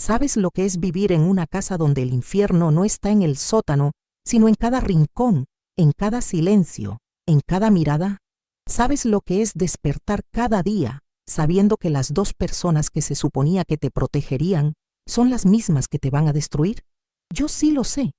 ¿Sabes lo que es vivir en una casa donde el infierno no está en el sótano, sino en cada rincón, en cada silencio, en cada mirada? ¿Sabes lo que es despertar cada día sabiendo que las dos personas que se suponía que te protegerían son las mismas que te van a destruir? Yo sí lo sé.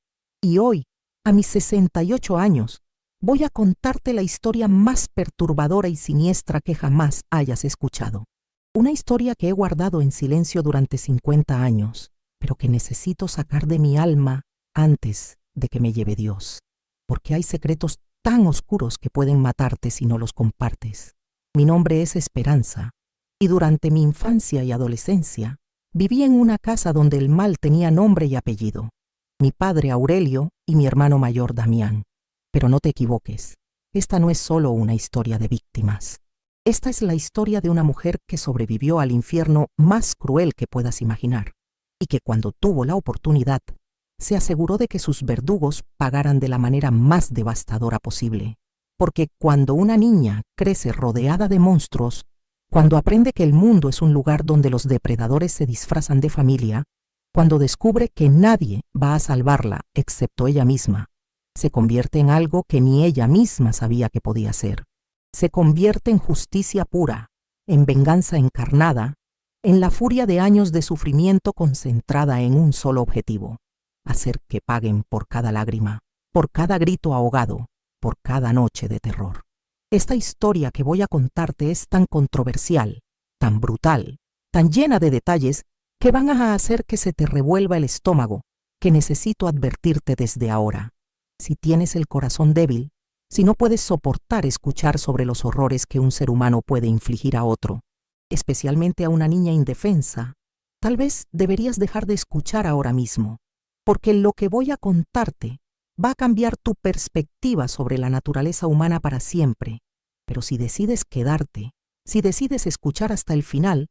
Y hoy, a mis 68 años, voy a contarte la historia más perturbadora y siniestra que jamás hayas escuchado. Una historia que he guardado en silencio durante 50 años, pero que necesito sacar de mi alma antes de que me lleve Dios, porque hay secretos tan oscuros que pueden matarte si no los compartes. Mi nombre es Esperanza, y durante mi infancia y adolescencia viví en una casa donde el mal tenía nombre y apellido. Mi padre Aurelio y mi hermano mayor Damián. Pero no te equivoques, esta no es solo una historia de víctimas. Esta es la historia de una mujer que sobrevivió al infierno más cruel que puedas imaginar, y que cuando tuvo la oportunidad, se aseguró de que sus verdugos pagaran de la manera más devastadora posible. Porque cuando una niña crece rodeada de monstruos, cuando aprende que el mundo es un lugar donde los depredadores se disfrazan de familia, cuando descubre que nadie va a salvarla excepto ella misma, se convierte en algo que ni ella misma sabía que podía ser. Se convierte en justicia pura, en venganza encarnada, en la furia de años de sufrimiento concentrada en un solo objetivo: hacer que paguen por cada lágrima, por cada grito ahogado, por cada noche de terror. Esta historia que voy a contarte es tan controversial, tan brutal, tan llena de detalles que van a hacer que se te revuelva el estómago, que necesito advertirte desde ahora. Si tienes el corazón débil, si no puedes soportar escuchar sobre los horrores que un ser humano puede infligir a otro, especialmente a una niña indefensa, tal vez deberías dejar de escuchar ahora mismo, porque lo que voy a contarte va a cambiar tu perspectiva sobre la naturaleza humana para siempre. Pero si decides quedarte, si decides escuchar hasta el final,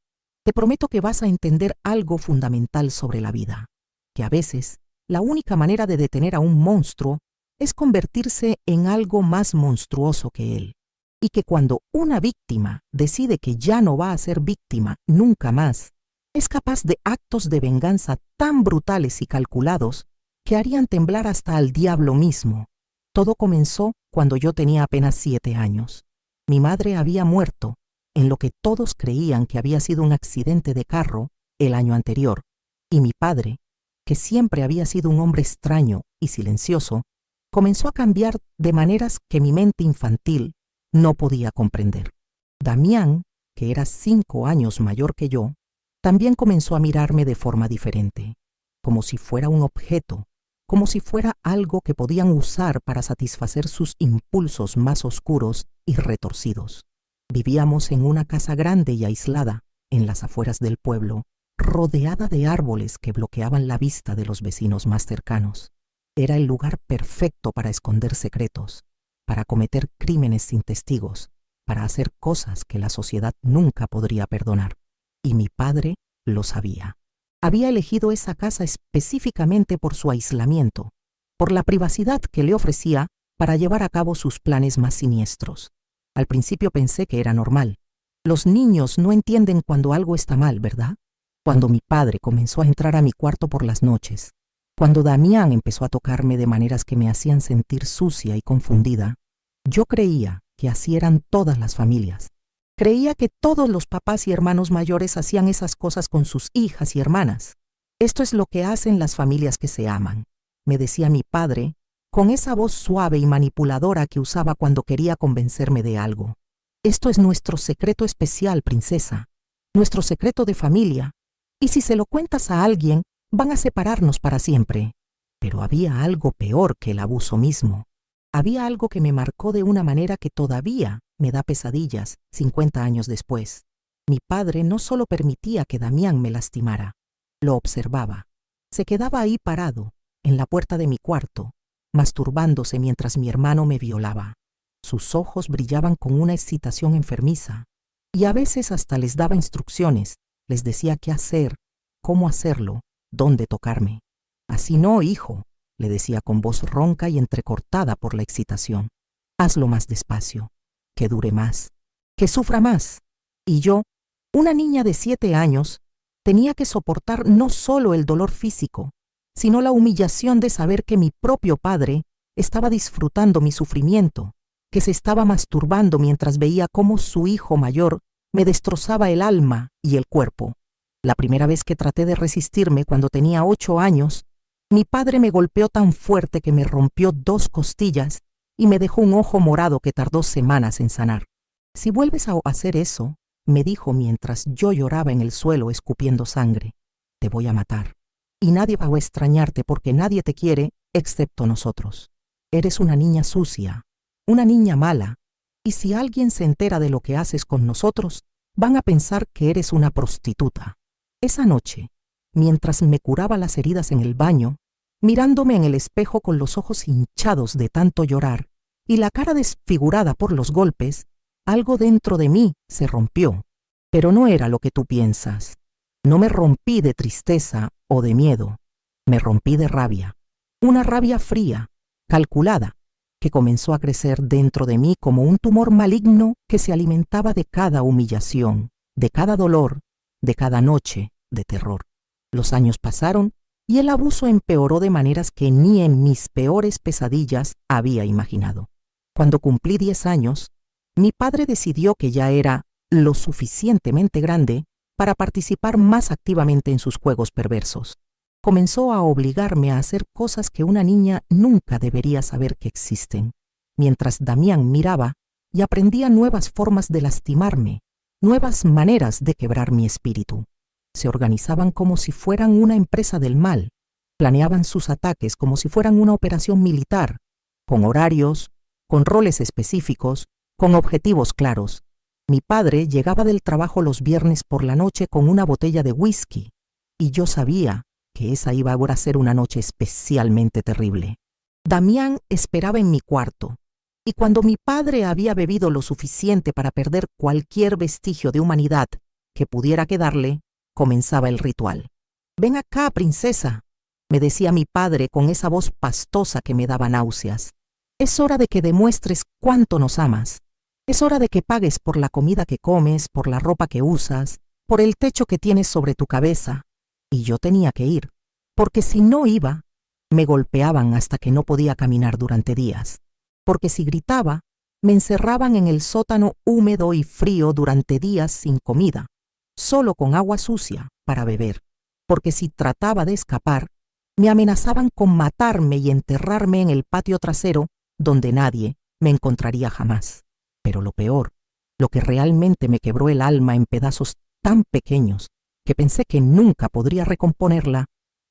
te prometo que vas a entender algo fundamental sobre la vida, que a veces la única manera de detener a un monstruo es convertirse en algo más monstruoso que él, y que cuando una víctima decide que ya no va a ser víctima nunca más, es capaz de actos de venganza tan brutales y calculados que harían temblar hasta al diablo mismo. Todo comenzó cuando yo tenía apenas 7 años. Mi madre había muerto en lo que todos creían que había sido un accidente de carro el año anterior, y mi padre, que siempre había sido un hombre extraño y silencioso, comenzó a cambiar de maneras que mi mente infantil no podía comprender. Damián, que era 5 años mayor que yo, también comenzó a mirarme de forma diferente, como si fuera un objeto, como si fuera algo que podían usar para satisfacer sus impulsos más oscuros y retorcidos. Vivíamos en una casa grande y aislada, en las afueras del pueblo, rodeada de árboles que bloqueaban la vista de los vecinos más cercanos. Era el lugar perfecto para esconder secretos, para cometer crímenes sin testigos, para hacer cosas que la sociedad nunca podría perdonar. Y mi padre lo sabía. Había elegido esa casa específicamente por su aislamiento, por la privacidad que le ofrecía para llevar a cabo sus planes más siniestros. Al principio pensé que era normal. Los niños no entienden cuando algo está mal, ¿verdad? Cuando mi padre comenzó a entrar a mi cuarto por las noches, cuando Damián empezó a tocarme de maneras que me hacían sentir sucia y confundida, yo creía que así eran todas las familias. Creía que todos los papás y hermanos mayores hacían esas cosas con sus hijas y hermanas. Esto es lo que hacen las familias que se aman, me decía mi padre, con esa voz suave y manipuladora que usaba cuando quería convencerme de algo. Esto es nuestro secreto especial, princesa, nuestro secreto de familia, y si se lo cuentas a alguien, van a separarnos para siempre. Pero había algo peor que el abuso mismo. Había algo que me marcó de una manera que todavía me da pesadillas 50 años después. Mi padre no solo permitía que Damián me lastimara, lo observaba. Se quedaba ahí parado, en la puerta de mi cuarto, masturbándose mientras mi hermano me violaba. Sus ojos brillaban con una excitación enfermiza, y a veces hasta les daba instrucciones, les decía qué hacer, cómo hacerlo, dónde tocarme. Así no, hijo, le decía con voz ronca y entrecortada por la excitación. Hazlo más despacio, que dure más, que sufra más. Y yo, una niña de 7 años, Tenía que soportar no solo el dolor físico, sino la humillación de saber que mi propio padre estaba disfrutando mi sufrimiento, que se estaba masturbando mientras veía cómo su hijo mayor me destrozaba el alma y el cuerpo. La primera vez que traté de resistirme, cuando tenía 8 años, mi padre me golpeó tan fuerte que me rompió 2 costillas y me dejó un ojo morado que tardó semanas en sanar. Si vuelves a hacer eso, me dijo mientras yo lloraba en el suelo escupiendo sangre, te voy a matar. Y nadie va a extrañarte porque nadie te quiere excepto nosotros. Eres una niña sucia, una niña mala, y si alguien se entera de lo que haces con nosotros, van a pensar que eres una prostituta. Esa noche, mientras me curaba las heridas en el baño, mirándome en el espejo con los ojos hinchados de tanto llorar y la cara desfigurada por los golpes, algo dentro de mí se rompió. Pero no era lo que tú piensas. No me rompí de tristeza o de miedo. Me rompí de rabia. Una rabia fría, calculada, que comenzó a crecer dentro de mí como un tumor maligno que se alimentaba de cada humillación, de cada dolor, de cada noche de terror. Los años pasaron y el abuso empeoró de maneras que ni en mis peores pesadillas había imaginado. Cuando cumplí 10 años, mi padre decidió que ya era lo suficientemente grande para participar más activamente en sus juegos perversos. Comenzó a obligarme a hacer cosas que una niña nunca debería saber que existen, mientras Damián miraba y aprendía nuevas formas de lastimarme, nuevas maneras de quebrar mi espíritu. Se organizaban como si fueran una empresa del mal, planeaban sus ataques como si fueran una operación militar, con horarios, con roles específicos, con objetivos claros. Mi padre llegaba del trabajo los viernes por la noche con una botella de whisky, y yo sabía que esa iba a ser una noche especialmente terrible. Damián esperaba en mi cuarto, y cuando mi padre había bebido lo suficiente para perder cualquier vestigio de humanidad que pudiera quedarle, comenzaba el ritual. «Ven acá, princesa», me decía mi padre con esa voz pastosa que me daba náuseas. «Es hora de que demuestres cuánto nos amas. Es hora de que pagues por la comida que comes, por la ropa que usas, por el techo que tienes sobre tu cabeza». Y yo tenía que ir, porque si no iba, me golpeaban hasta que no podía caminar durante días. Porque si gritaba, me encerraban en el sótano húmedo y frío durante días sin comida, solo con agua sucia para beber. Porque si trataba de escapar, me amenazaban con matarme y enterrarme en el patio trasero, donde nadie me encontraría jamás. Pero lo peor, lo que realmente me quebró el alma en pedazos tan pequeños que pensé que nunca podría recomponerla,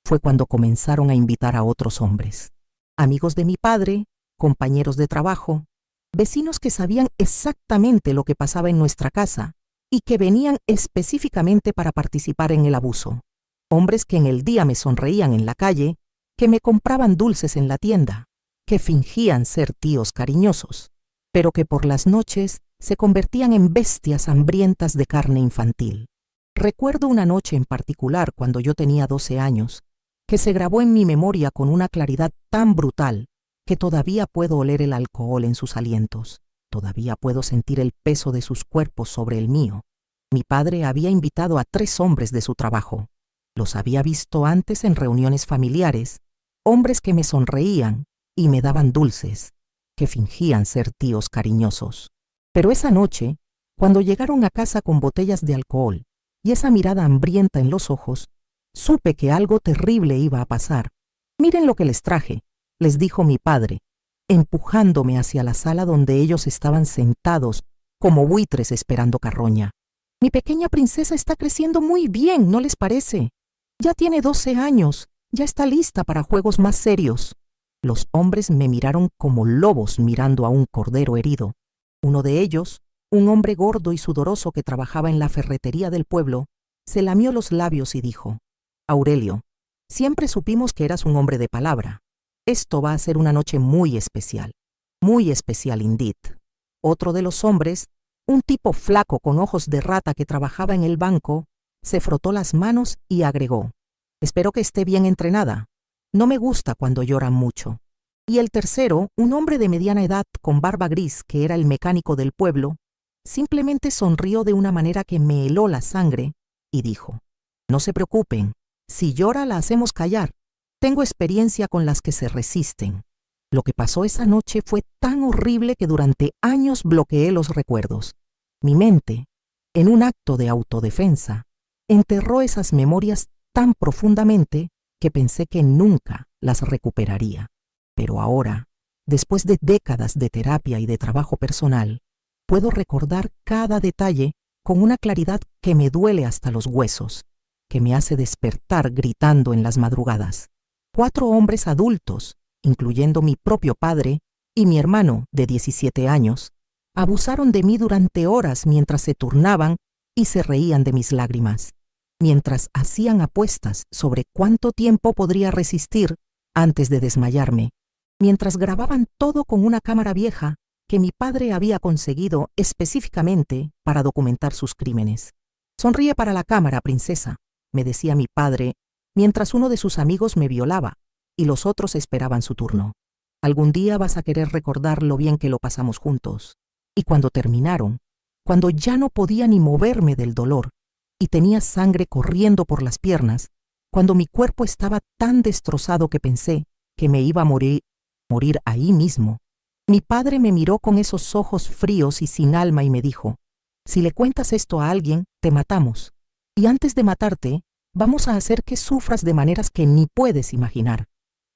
fue cuando comenzaron a invitar a otros hombres. Amigos de mi padre, compañeros de trabajo, vecinos que sabían exactamente lo que pasaba en nuestra casa y que venían específicamente para participar en el abuso. Hombres que en el día me sonreían en la calle, que me compraban dulces en la tienda, que fingían ser tíos cariñosos, pero que por las noches se convertían en bestias hambrientas de carne infantil. Recuerdo una noche en particular cuando yo tenía 12 años, que se grabó en mi memoria con una claridad tan brutal que todavía puedo oler el alcohol en sus alientos, todavía puedo sentir el peso de sus cuerpos sobre el mío. Mi padre había invitado a 3 hombres de su trabajo. Los había visto antes en reuniones familiares, hombres que me sonreían y me daban dulces, que fingían ser tíos cariñosos. Pero esa noche, cuando llegaron a casa con botellas de alcohol y esa mirada hambrienta en los ojos, supe que algo terrible iba a pasar. «Miren lo que les traje», les dijo mi padre, empujándome hacia la sala donde ellos estaban sentados como buitres esperando carroña. «Mi pequeña princesa está creciendo muy bien, ¿no les parece? Ya tiene 12 años, ya está lista para juegos más serios». Los hombres me miraron como lobos mirando a un cordero herido. Uno de ellos, un hombre gordo y sudoroso que trabajaba en la ferretería del pueblo, se lamió los labios y dijo: «Aurelio, siempre supimos que eras un hombre de palabra. Esto va a ser una noche muy especial indeed». Otro de los hombres, un tipo flaco con ojos de rata que trabajaba en el banco, se frotó las manos y agregó: «Espero que esté bien entrenada. No me gusta cuando lloran mucho». Y el tercero, un hombre de mediana edad con barba gris que era el mecánico del pueblo, simplemente sonrió de una manera que me heló la sangre y dijo: No se preocupen, si llora la hacemos callar. Tengo experiencia con las que se resisten. Lo que pasó esa noche fue tan horrible que durante años bloqueé los recuerdos. Mi mente, en un acto de autodefensa, enterró esas memorias tan profundamente que pensé que nunca las recuperaría. Pero ahora, después de décadas de terapia y de trabajo personal, puedo recordar cada detalle con una claridad que me duele hasta los huesos, que me hace despertar gritando en las madrugadas. 4 hombres adultos, incluyendo mi propio padre y mi hermano de 17 años, abusaron de mí durante horas mientras se turnaban y se reían de mis lágrimas, mientras hacían apuestas sobre cuánto tiempo podría resistir antes de desmayarme, mientras grababan todo con una cámara vieja que mi padre había conseguido específicamente para documentar sus crímenes. «Sonríe para la cámara, princesa», me decía mi padre, mientras uno de sus amigos me violaba y los otros esperaban su turno. «Algún día vas a querer recordar lo bien que lo pasamos juntos». Y cuando terminaron, cuando ya no podía ni moverme del dolor y tenía sangre corriendo por las piernas, cuando mi cuerpo estaba tan destrozado que pensé que me iba a morir ahí mismo, mi padre me miró con esos ojos fríos y sin alma y me dijo: «Si le cuentas esto a alguien, te matamos. Y antes de matarte, vamos a hacer que sufras de maneras que ni puedes imaginar.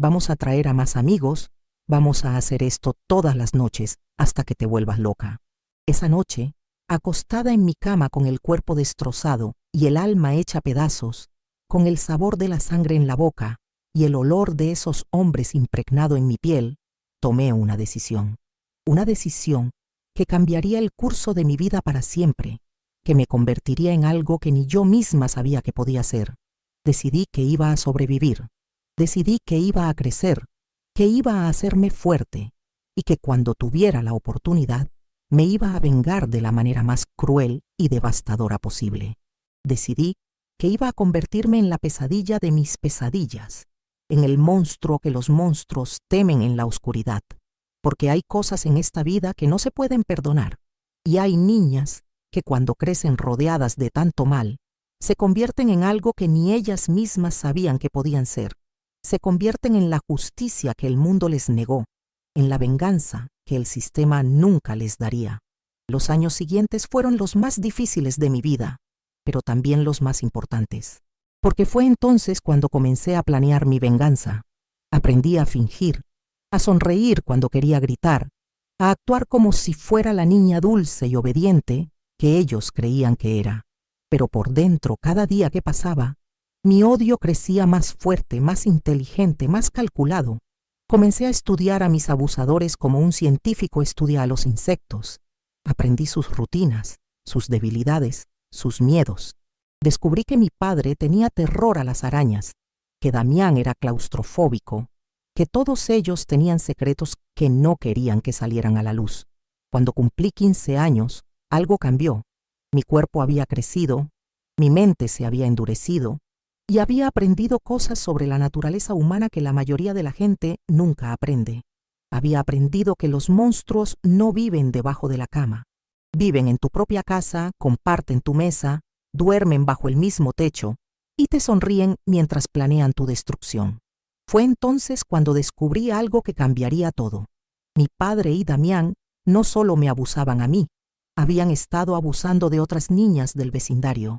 Vamos a traer a más amigos, vamos a hacer esto todas las noches hasta que te vuelvas loca». Esa noche, acostada en mi cama con el cuerpo destrozado y el alma hecha pedazos, con el sabor de la sangre en la boca y el olor de esos hombres impregnado en mi piel, tomé una decisión que cambiaría el curso de mi vida para siempre, que me convertiría en algo que ni yo misma sabía que podía ser. Decidí que iba a sobrevivir, decidí que iba a crecer, que iba a hacerme fuerte y que cuando tuviera la oportunidad me iba a vengar de la manera más cruel y devastadora posible. Decidí que iba a convertirme en la pesadilla de mis pesadillas, en el monstruo que los monstruos temen en la oscuridad, porque hay cosas en esta vida que no se pueden perdonar, y hay niñas que cuando crecen rodeadas de tanto mal, se convierten en algo que ni ellas mismas sabían que podían ser. Se convierten en la justicia que el mundo les negó, en la venganza que el sistema nunca les daría. Los años siguientes fueron los más difíciles de mi vida, pero también los más importantes, porque fue entonces cuando comencé a planear mi venganza. Aprendí a fingir, a sonreír cuando quería gritar, a actuar como si fuera la niña dulce y obediente que ellos creían que era. Pero por dentro, cada día que pasaba, mi odio crecía más fuerte, más inteligente, más calculado. Comencé a estudiar a mis abusadores como un científico estudia a los insectos. Aprendí sus rutinas, sus debilidades, sus miedos. Descubrí que mi padre tenía terror a las arañas, que Damián era claustrofóbico, que todos ellos tenían secretos que no querían que salieran a la luz. Cuando cumplí 15 años, algo cambió. Mi cuerpo había crecido, mi mente se había endurecido y había aprendido cosas sobre la naturaleza humana que la mayoría de la gente nunca aprende. Había aprendido que los monstruos no viven debajo de la cama. Viven en tu propia casa, comparten tu mesa, duermen bajo el mismo techo y te sonríen mientras planean tu destrucción. Fue entonces cuando descubrí algo que cambiaría todo. Mi padre y Damián no solo me abusaban a mí, habían estado abusando de otras niñas del vecindario.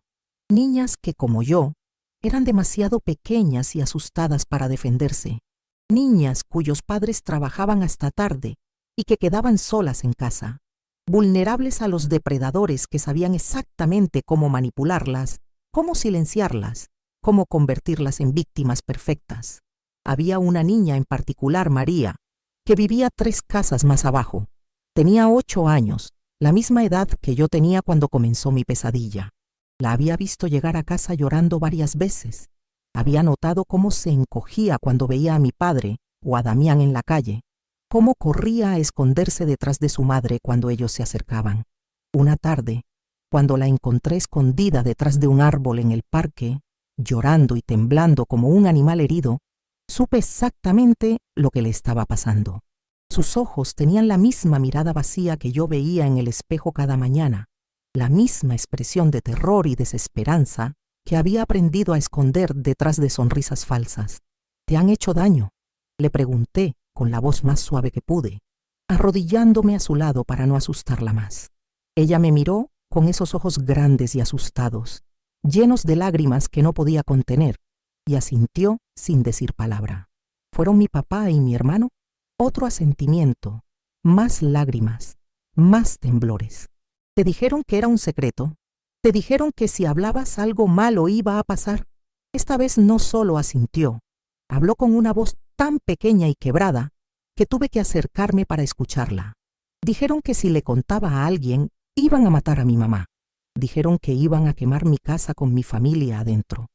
Niñas que, como yo, eran demasiado pequeñas y asustadas para defenderse. Niñas cuyos padres trabajaban hasta tarde y que quedaban solas en casa, vulnerables a los depredadores que sabían exactamente cómo manipularlas, cómo silenciarlas, cómo convertirlas en víctimas perfectas. Había una niña en particular, María, que vivía 3 casas más abajo. Tenía 8 años, la misma edad que yo tenía cuando comenzó mi pesadilla. La había visto llegar a casa llorando varias veces. Había notado cómo se encogía cuando veía a mi padre o a Damián en la calle, cómo corría a esconderse detrás de su madre cuando ellos se acercaban. Una tarde, cuando la encontré escondida detrás de un árbol en el parque, llorando y temblando como un animal herido, supe exactamente lo que le estaba pasando. Sus ojos tenían la misma mirada vacía que yo veía en el espejo cada mañana, la misma expresión de terror y desesperanza que había aprendido a esconder detrás de sonrisas falsas. ¿Te han hecho daño?, le pregunté con la voz más suave que pude, arrodillándome a su lado para no asustarla más. Ella me miró con esos ojos grandes y asustados, llenos de lágrimas que no podía contener, y asintió sin decir palabra. ¿Fueron mi papá y mi hermano? Otro asentimiento, más lágrimas, más temblores. ¿Te dijeron que era un secreto? ¿Te dijeron que si hablabas algo malo iba a pasar? Esta vez no solo asintió, habló con una voz tan pequeña y quebrada que tuve que acercarme para escucharla. Dijeron que si le contaba a alguien, iban a matar a mi mamá. Dijeron que iban a quemar mi casa con mi familia adentro.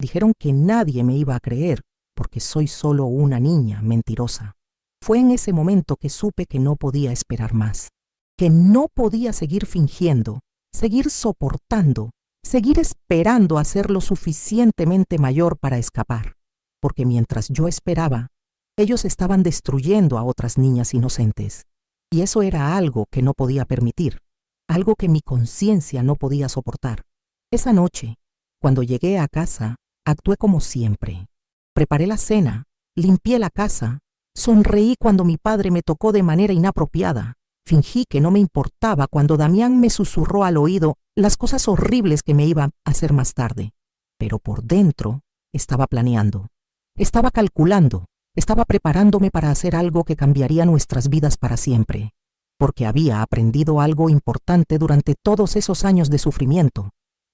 Dijeron que nadie me iba a creer porque soy solo una niña mentirosa. Fue en ese momento que supe que no podía esperar más, que no podía seguir fingiendo, seguir soportando, seguir esperando a ser lo suficientemente mayor para escapar, porque mientras yo esperaba, ellos estaban destruyendo a otras niñas inocentes, y eso era algo que no podía permitir, algo que mi conciencia no podía soportar. Esa noche, cuando llegué a casa, actué como siempre. Preparé la cena, limpié la casa, sonreí cuando mi padre me tocó de manera inapropiada, fingí que no me importaba cuando Damián me susurró al oído las cosas horribles que me iba a hacer más tarde. Pero por dentro estaba planeando, estaba calculando, estaba preparándome para hacer algo que cambiaría nuestras vidas para siempre, porque había aprendido algo importante durante todos esos años de sufrimiento.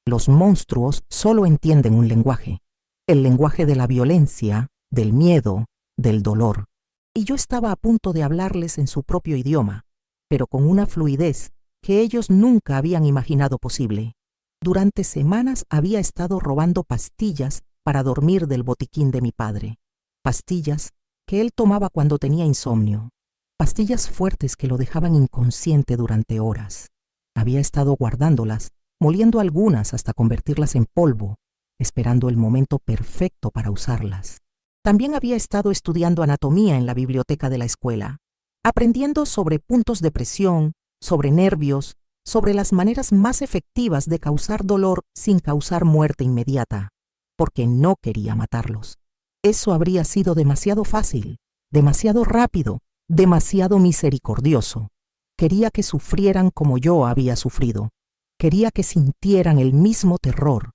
Los monstruos solo entienden un lenguaje, el lenguaje de la violencia, del miedo, del dolor. Y yo estaba a punto de hablarles en su propio idioma, pero con una fluidez que ellos nunca habían imaginado posible. Durante semanas había estado robando pastillas para dormir del botiquín de mi padre. Pastillas que él tomaba cuando tenía insomnio. Pastillas fuertes que lo dejaban inconsciente durante horas. Había estado guardándolas, moliendo algunas hasta convertirlas en polvo, esperando el momento perfecto para usarlas. También había estado estudiando anatomía en la biblioteca de la escuela, aprendiendo sobre puntos de presión, sobre nervios, sobre las maneras más efectivas de causar dolor sin causar muerte inmediata, porque no quería matarlos. Eso habría sido demasiado fácil, demasiado rápido, demasiado misericordioso. Quería que sufrieran como yo había sufrido. Quería que sintieran el mismo terror,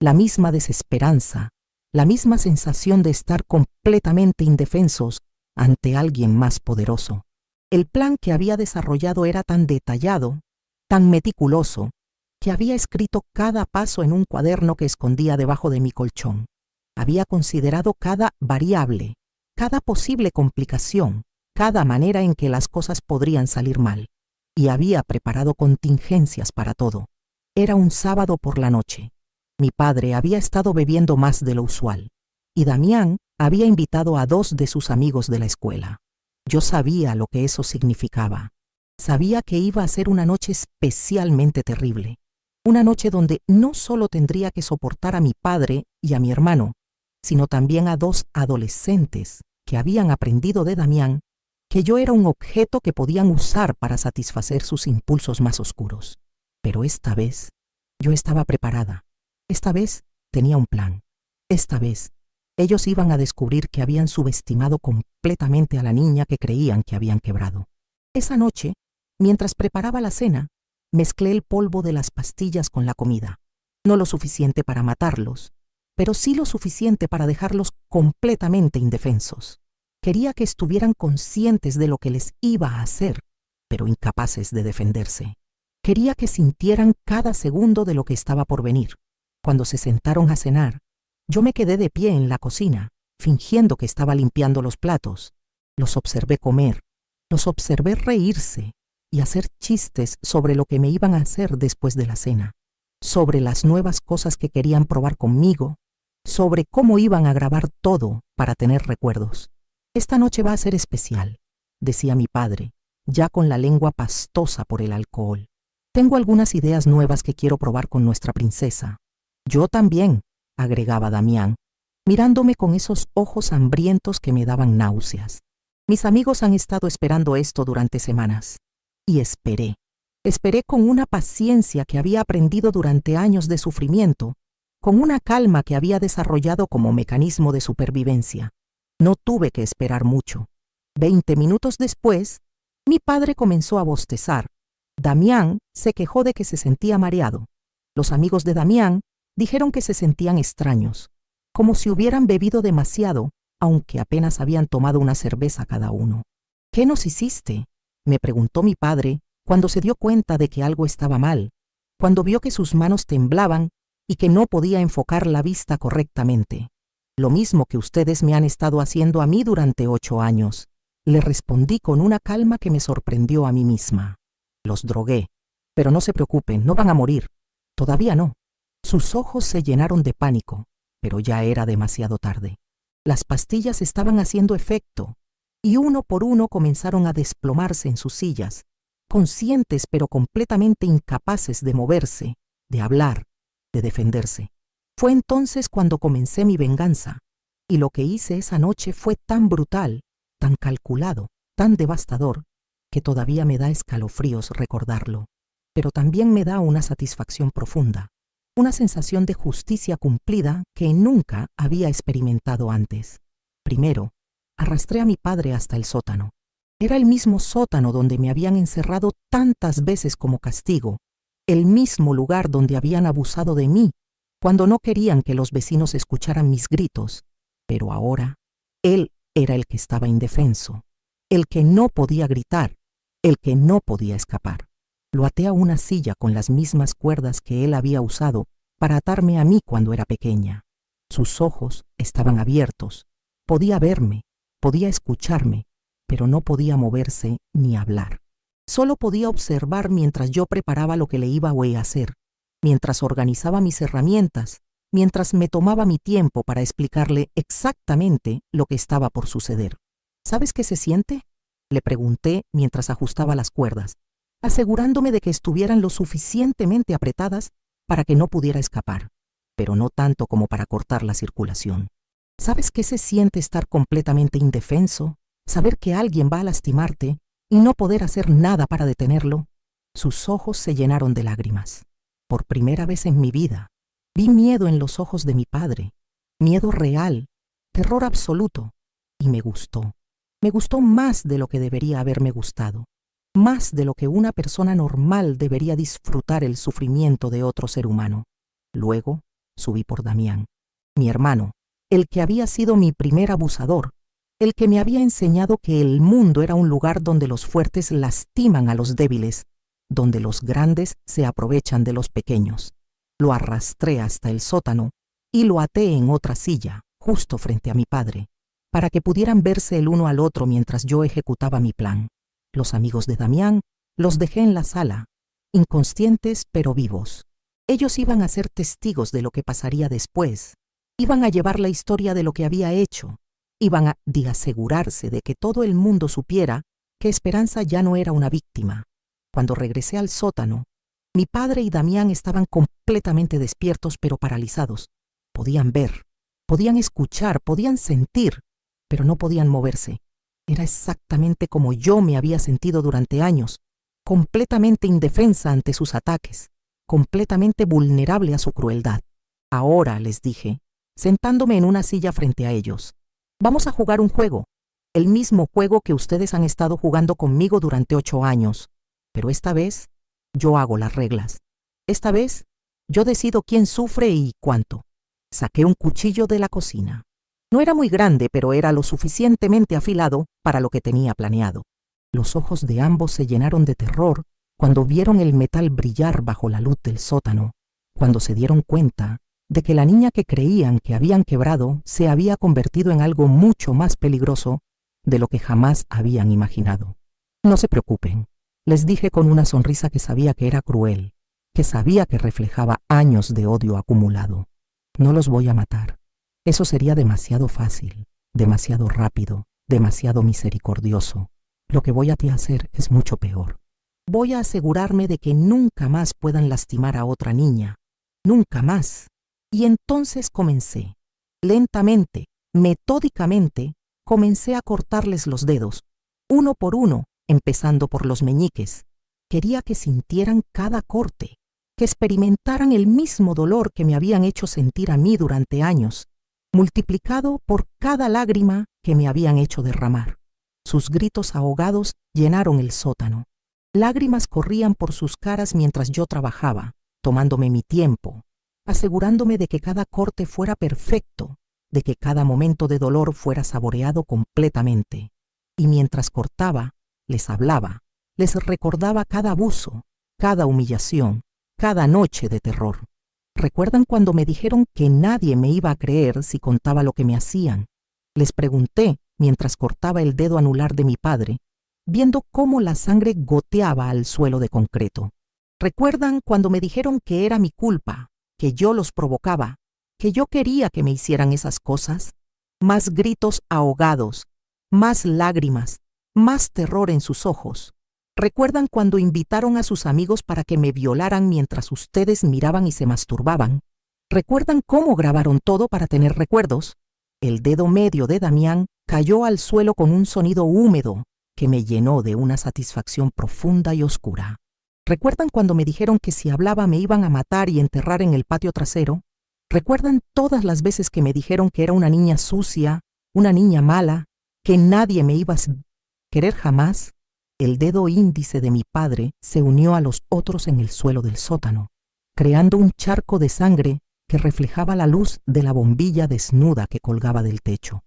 la misma desesperanza, la misma sensación de estar completamente indefensos ante alguien más poderoso. El plan que había desarrollado era tan detallado, tan meticuloso, que había escrito cada paso en un cuaderno que escondía debajo de mi colchón. Había considerado cada variable, cada posible complicación, cada manera en que las cosas podrían salir mal, y había preparado contingencias para todo. Era un sábado por la noche. Mi padre había estado bebiendo más de lo usual, y Damián había invitado a 2 de sus amigos de la escuela. Yo sabía lo que eso significaba. Sabía que iba a ser una noche especialmente terrible. Una noche donde no solo tendría que soportar a mi padre y a mi hermano, sino también a 2 adolescentes que habían aprendido de Damián que yo era un objeto que podían usar para satisfacer sus impulsos más oscuros. Pero esta vez, yo estaba preparada. Esta vez tenía un plan. Esta vez, ellos iban a descubrir que habían subestimado completamente a la niña que creían que habían quebrado. Esa noche, mientras preparaba la cena, mezclé el polvo de las pastillas con la comida. No lo suficiente para matarlos, pero sí lo suficiente para dejarlos completamente indefensos. Quería que estuvieran conscientes de lo que les iba a hacer, pero incapaces de defenderse. Quería que sintieran cada segundo de lo que estaba por venir. Cuando se sentaron a cenar, yo me quedé de pie en la cocina, fingiendo que estaba limpiando los platos. Los observé comer, los observé reírse y hacer chistes sobre lo que me iban a hacer después de la cena, sobre las nuevas cosas que querían probar conmigo, sobre cómo iban a grabar todo para tener recuerdos. Esta noche va a ser especial, decía mi padre, ya con la lengua pastosa por el alcohol. Tengo algunas ideas nuevas que quiero probar con nuestra princesa. Yo también, agregaba Damián, mirándome con esos ojos hambrientos que me daban náuseas. Mis amigos han estado esperando esto durante semanas. Y esperé. Esperé con una paciencia que había aprendido durante años de sufrimiento, con una calma que había desarrollado como mecanismo de supervivencia. No tuve que esperar mucho. 20 minutos después, mi padre comenzó a bostezar. Damián se quejó de que se sentía mareado. Los amigos de Damián dijeron que se sentían extraños, como si hubieran bebido demasiado, aunque apenas habían tomado una cerveza cada uno. «¿Qué nos hiciste?», me preguntó mi padre cuando se dio cuenta de que algo estaba mal, cuando vio que sus manos temblaban y que no podía enfocar la vista correctamente. «Lo mismo que ustedes me han estado haciendo a mí durante 8 años», le respondí con una calma que me sorprendió a mí misma. «Los drogué, pero no se preocupen, no van a morir. Todavía no». Sus ojos se llenaron de pánico, pero ya era demasiado tarde. Las pastillas estaban haciendo efecto, y uno por uno comenzaron a desplomarse en sus sillas, conscientes pero completamente incapaces de moverse, de hablar, de defenderse. Fue entonces cuando comencé mi venganza, y lo que hice esa noche fue tan brutal, tan calculado, tan devastador, que todavía me da escalofríos recordarlo. Pero también me da una satisfacción profunda, una sensación de justicia cumplida que nunca había experimentado antes. Primero, arrastré a mi padre hasta el sótano. Era el mismo sótano donde me habían encerrado tantas veces como castigo, el mismo lugar donde habían abusado de mí cuando no querían que los vecinos escucharan mis gritos. Pero ahora, él era el que estaba indefenso, el que no podía gritar, el que no podía escapar. Lo até a una silla con las mismas cuerdas que él había usado para atarme a mí cuando era pequeña. Sus ojos estaban abiertos, podía verme, podía escucharme, pero no podía moverse ni hablar. Solo podía observar mientras yo preparaba lo que le iba a hacer, mientras organizaba mis herramientas, mientras me tomaba mi tiempo para explicarle exactamente lo que estaba por suceder. «¿Sabes qué se siente?», le pregunté mientras ajustaba las cuerdas, asegurándome de que estuvieran lo suficientemente apretadas para que no pudiera escapar, pero no tanto como para cortar la circulación. «¿Sabes qué se siente estar completamente indefenso? Saber que alguien va a lastimarte y no poder hacer nada para detenerlo». Sus ojos se llenaron de lágrimas. Por primera vez en mi vida, vi miedo en los ojos de mi padre, miedo real, terror absoluto, y me gustó. Me gustó más de lo que debería haberme gustado, más de lo que una persona normal debería disfrutar el sufrimiento de otro ser humano. Luego subí por Damián, mi hermano, el que había sido mi primer abusador, el que me había enseñado que el mundo era un lugar donde los fuertes lastiman a los débiles, donde los grandes se aprovechan de los pequeños. Lo arrastré hasta el sótano y lo até en otra silla, justo frente a mi padre, para que pudieran verse el uno al otro mientras yo ejecutaba mi plan. Los amigos de Damián los dejé en la sala, inconscientes pero vivos. Ellos iban a ser testigos de lo que pasaría después, iban a llevar la historia de lo que había hecho, iban a asegurarse de que todo el mundo supiera que Esperanza ya no era una víctima. Cuando regresé al sótano, mi padre y Damián estaban completamente despiertos pero paralizados. Podían ver, podían escuchar, podían sentir, pero no podían moverse. Era exactamente como yo me había sentido durante años, completamente indefensa ante sus ataques, completamente vulnerable a su crueldad. «Ahora», les dije, sentándome en una silla frente a ellos, «vamos a jugar un juego, el mismo juego que ustedes han estado jugando conmigo durante 8 años. Pero esta vez, yo hago las reglas. Esta vez, yo decido quién sufre y cuánto». Saqué un cuchillo de la cocina. No era muy grande, pero era lo suficientemente afilado para lo que tenía planeado. Los ojos de ambos se llenaron de terror cuando vieron el metal brillar bajo la luz del sótano, cuando se dieron cuenta de que la niña que creían que habían quebrado se había convertido en algo mucho más peligroso de lo que jamás habían imaginado. «No se preocupen», les dije con una sonrisa que sabía que era cruel, que sabía que reflejaba años de odio acumulado. «No los voy a matar. Eso sería demasiado fácil, demasiado rápido, demasiado misericordioso. Lo que voy a hacer es mucho peor. Voy a asegurarme de que nunca más puedan lastimar a otra niña. Nunca más». Y entonces comencé. Lentamente, metódicamente, comencé a cortarles los dedos, uno por uno, empezando por los meñiques. Quería que sintieran cada corte, que experimentaran el mismo dolor que me habían hecho sentir a mí durante años, multiplicado por cada lágrima que me habían hecho derramar. Sus gritos ahogados llenaron el sótano. Lágrimas corrían por sus caras mientras yo trabajaba, tomándome mi tiempo, asegurándome de que cada corte fuera perfecto, de que cada momento de dolor fuera saboreado completamente. Y mientras cortaba, les hablaba, les recordaba cada abuso, cada humillación, cada noche de terror. ¿Recuerdan cuando me dijeron que nadie me iba a creer si contaba lo que me hacían? Les pregunté mientras cortaba el dedo anular de mi padre, viendo cómo la sangre goteaba al suelo de concreto. ¿Recuerdan cuando me dijeron que era mi culpa, que yo los provocaba, que yo quería que me hicieran esas cosas? Más gritos ahogados, más lágrimas, más terror en sus ojos. ¿Recuerdan cuando invitaron a sus amigos para que me violaran mientras ustedes miraban y se masturbaban? ¿Recuerdan cómo grabaron todo para tener recuerdos? El dedo medio de Damián cayó al suelo con un sonido húmedo que me llenó de una satisfacción profunda y oscura. ¿Recuerdan cuando me dijeron que si hablaba me iban a matar y enterrar en el patio trasero? ¿Recuerdan todas las veces que me dijeron que era una niña sucia, una niña mala, que nadie me iba a querer jamás? El dedo índice de mi padre se unió a los otros en el suelo del sótano, creando un charco de sangre que reflejaba la luz de la bombilla desnuda que colgaba del techo.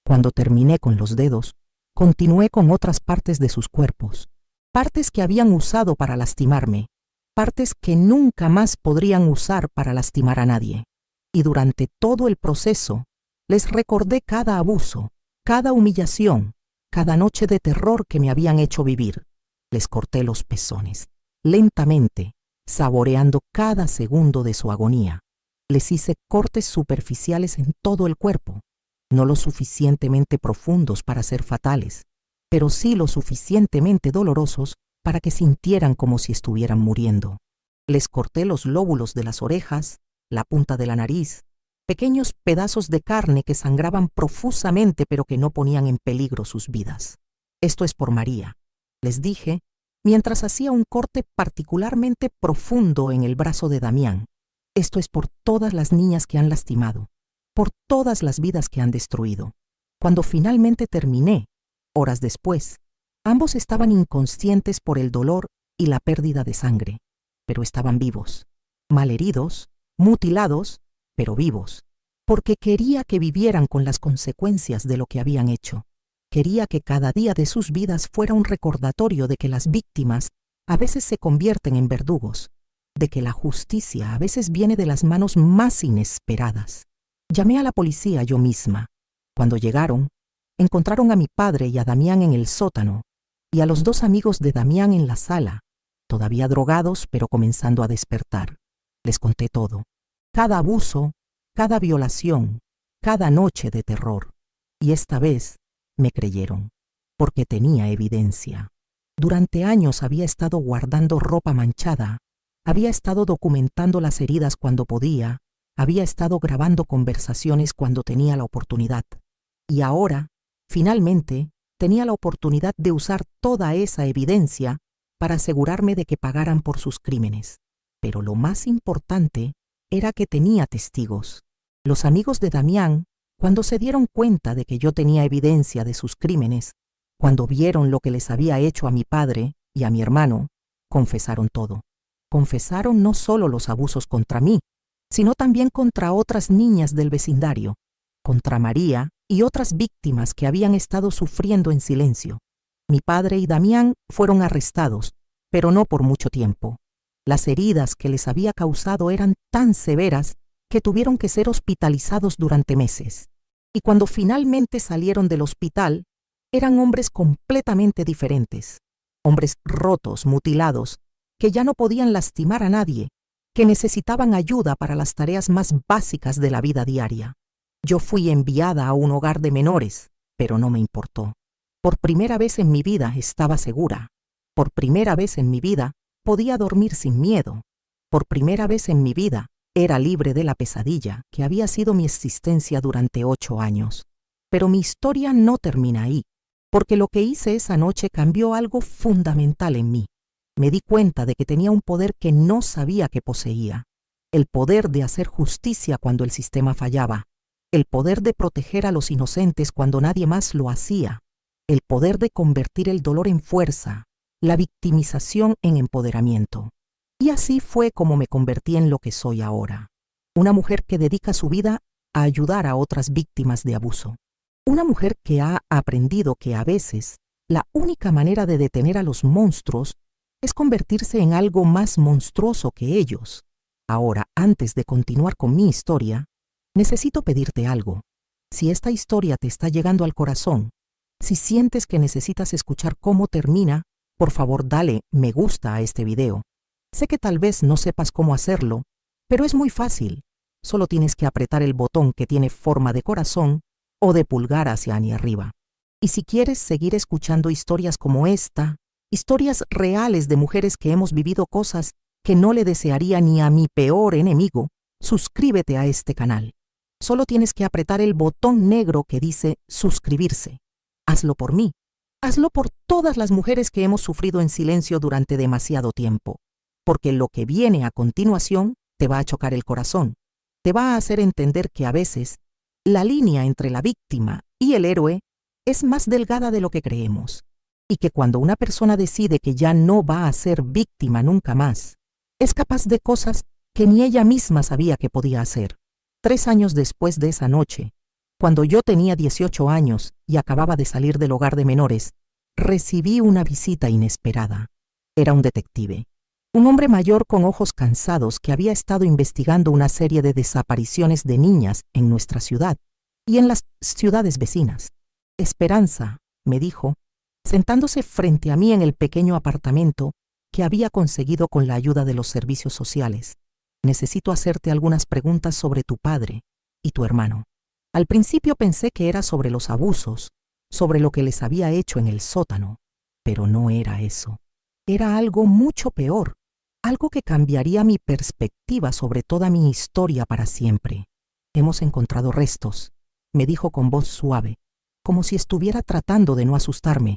Cuando terminé con los dedos, continué con otras partes de sus cuerpos, partes que habían usado para lastimarme, partes que nunca más podrían usar para lastimar a nadie. Y durante todo el proceso, les recordé cada abuso, cada humillación, cada noche de terror que me habían hecho vivir. Les corté los pezones, lentamente, saboreando cada segundo de su agonía. Les hice cortes superficiales en todo el cuerpo, no lo suficientemente profundos para ser fatales, pero sí lo suficientemente dolorosos para que sintieran como si estuvieran muriendo. Les corté los lóbulos de las orejas, la punta de la nariz, pequeños pedazos de carne que sangraban profusamente pero que no ponían en peligro sus vidas. Esto es por María, les dije, mientras hacía un corte particularmente profundo en el brazo de Damián. Esto es por todas las niñas que han lastimado, por todas las vidas que han destruido. Cuando finalmente terminé, horas después, ambos estaban inconscientes por el dolor y la pérdida de sangre, pero estaban vivos, malheridos, mutilados, pero vivos, porque quería que vivieran con las consecuencias de lo que habían hecho. Quería que cada día de sus vidas fuera un recordatorio de que las víctimas a veces se convierten en verdugos, de que la justicia a veces viene de las manos más inesperadas. Llamé a la policía yo misma. Cuando llegaron, encontraron a mi padre y a Damián en el sótano, y a los dos amigos de Damián en la sala, todavía drogados pero comenzando a despertar. Les conté todo. Cada abuso, cada violación, cada noche de terror. Y esta vez me creyeron, porque tenía evidencia. Durante años había estado guardando ropa manchada, había estado documentando las heridas cuando podía, había estado grabando conversaciones cuando tenía la oportunidad. Y ahora, finalmente, tenía la oportunidad de usar toda esa evidencia para asegurarme de que pagaran por sus crímenes. Pero lo más importante era que tenía testigos. Los amigos de Damián, cuando se dieron cuenta de que yo tenía evidencia de sus crímenes, cuando vieron lo que les había hecho a mi padre y a mi hermano, confesaron todo. Confesaron no solo los abusos contra mí, sino también contra otras niñas del vecindario, contra María y otras víctimas que habían estado sufriendo en silencio. Mi padre y Damián fueron arrestados, pero no por mucho tiempo. Las heridas que les había causado eran tan severas que tuvieron que ser hospitalizados durante meses. Y cuando finalmente salieron del hospital, eran hombres completamente diferentes. Hombres rotos, mutilados, que ya no podían lastimar a nadie, que necesitaban ayuda para las tareas más básicas de la vida diaria. Yo fui enviada a un hogar de menores, pero no me importó. Por primera vez en mi vida estaba segura. Por primera vez en mi vida podía dormir sin miedo. Por primera vez en mi vida era libre de la pesadilla que había sido mi existencia durante 8 años. Pero mi historia no termina ahí, porque lo que hice esa noche cambió algo fundamental en mí. Me di cuenta de que tenía un poder que no sabía que poseía. El poder de hacer justicia cuando el sistema fallaba. El poder de proteger a los inocentes cuando nadie más lo hacía. El poder de convertir el dolor en fuerza, la victimización en empoderamiento. Y así fue como me convertí en lo que soy ahora. Una mujer que dedica su vida a ayudar a otras víctimas de abuso. Una mujer que ha aprendido que a veces la única manera de detener a los monstruos es convertirse en algo más monstruoso que ellos. Ahora, antes de continuar con mi historia, necesito pedirte algo. Si esta historia te está llegando al corazón, si sientes que necesitas escuchar cómo termina, por favor dale me gusta a este video. Sé que tal vez no sepas cómo hacerlo, pero es muy fácil. Solo tienes que apretar el botón que tiene forma de corazón o de pulgar hacia arriba. Y si quieres seguir escuchando historias como esta, historias reales de mujeres que hemos vivido cosas que no le desearía ni a mi peor enemigo, suscríbete a este canal. Solo tienes que apretar el botón negro que dice suscribirse. Hazlo por mí. Hazlo por todas las mujeres que hemos sufrido en silencio durante demasiado tiempo. Porque lo que viene a continuación te va a chocar el corazón. Te va a hacer entender que a veces la línea entre la víctima y el héroe es más delgada de lo que creemos. Y que cuando una persona decide que ya no va a ser víctima nunca más, es capaz de cosas que ni ella misma sabía que podía hacer. 3 años después de esa noche, cuando yo tenía 18 años y acababa de salir del hogar de menores, recibí una visita inesperada. Era un detective. Un hombre mayor con ojos cansados que había estado investigando una serie de desapariciones de niñas en nuestra ciudad y en las ciudades vecinas. Esperanza, me dijo, sentándose frente a mí en el pequeño apartamento que había conseguido con la ayuda de los servicios sociales. Necesito hacerte algunas preguntas sobre tu padre y tu hermano. Al principio pensé que era sobre los abusos, sobre lo que les había hecho en el sótano, pero no era eso. Era algo mucho peor, algo que cambiaría mi perspectiva sobre toda mi historia para siempre. Hemos encontrado restos, me dijo con voz suave, como si estuviera tratando de no asustarme,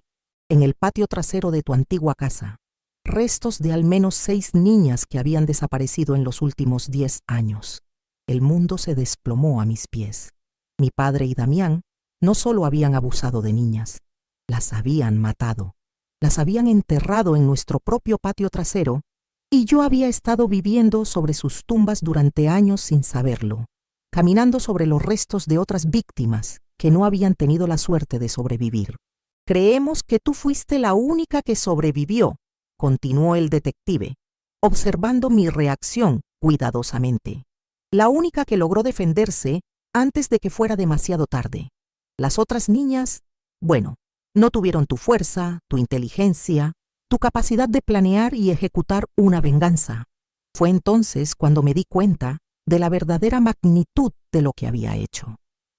en el patio trasero de tu antigua casa. Restos de al menos 6 niñas que habían desaparecido en los últimos 10 años. El mundo se desplomó a mis pies. Mi padre y Damián no solo habían abusado de niñas, las habían matado, las habían enterrado en nuestro propio patio trasero, y yo había estado viviendo sobre sus tumbas durante años sin saberlo, caminando sobre los restos de otras víctimas que no habían tenido la suerte de sobrevivir. Creemos que tú fuiste la única que sobrevivió, continuó el detective, observando mi reacción cuidadosamente. La única que logró defenderse antes de que fuera demasiado tarde. Las otras niñas, bueno, no tuvieron tu fuerza, tu inteligencia, tu capacidad de planear y ejecutar una venganza. Fue entonces cuando me di cuenta de la verdadera magnitud de lo que había hecho.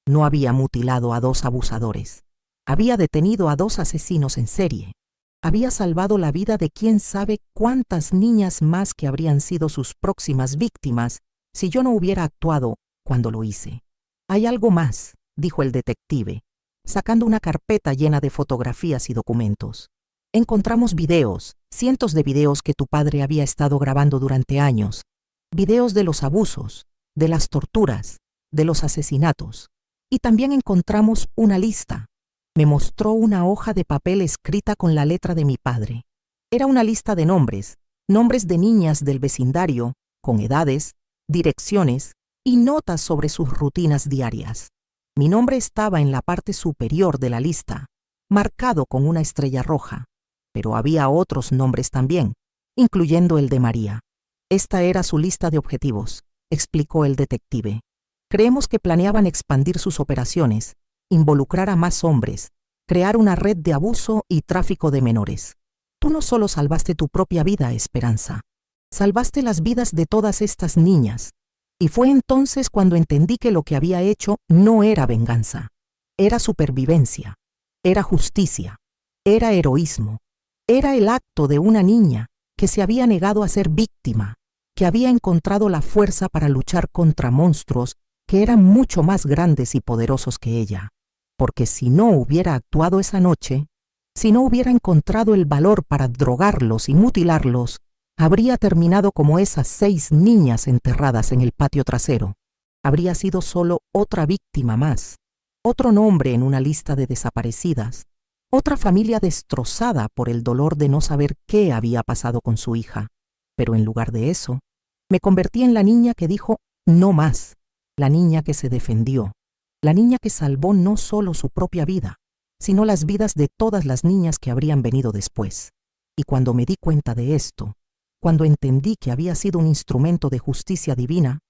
No había mutilado a 2 abusadores. Había detenido a 2 asesinos en serie. Había salvado la vida de quién sabe cuántas niñas más que habrían sido sus próximas víctimas si yo no hubiera actuado cuando lo hice. Hay algo más, dijo el detective, sacando una carpeta llena de fotografías y documentos. Encontramos videos, cientos de videos que tu padre había estado grabando durante años. Videos de los abusos, de las torturas, de los asesinatos. Y también encontramos una lista. Me mostró una hoja de papel escrita con la letra de mi padre. Era una lista de nombres de niñas del vecindario, con edades, direcciones y notas sobre sus rutinas diarias. Mi nombre estaba en la parte superior de la lista, marcado con una estrella roja, pero había otros nombres también, incluyendo el de María. Esta era su lista de objetivos, explicó el detective. Creemos que planeaban expandir sus operaciones, involucrar a más hombres, crear una red de abuso y tráfico de menores. Tú no solo salvaste tu propia vida, Esperanza, salvaste las vidas de todas estas niñas. Y fue entonces cuando entendí que lo que había hecho no era venganza, era supervivencia, era justicia, era heroísmo, era el acto de una niña que se había negado a ser víctima, que había encontrado la fuerza para luchar contra monstruos que eran mucho más grandes y poderosos que ella. Porque si no hubiera actuado esa noche, Si no hubiera encontrado el valor para drogarlos y mutilarlos, habría terminado como esas 6 niñas enterradas en el patio trasero. Habría sido solo otra víctima más, otro nombre en una lista de desaparecidas, otra familia destrozada por el dolor de no saber qué había pasado con su hija. Pero en lugar de eso, me convertí en la niña que dijo no más, la niña que se defendió, la niña que salvó no solo su propia vida, sino las vidas de todas las niñas que habrían venido después. Y cuando me di cuenta de esto, cuando entendí que había sido un instrumento de justicia divina,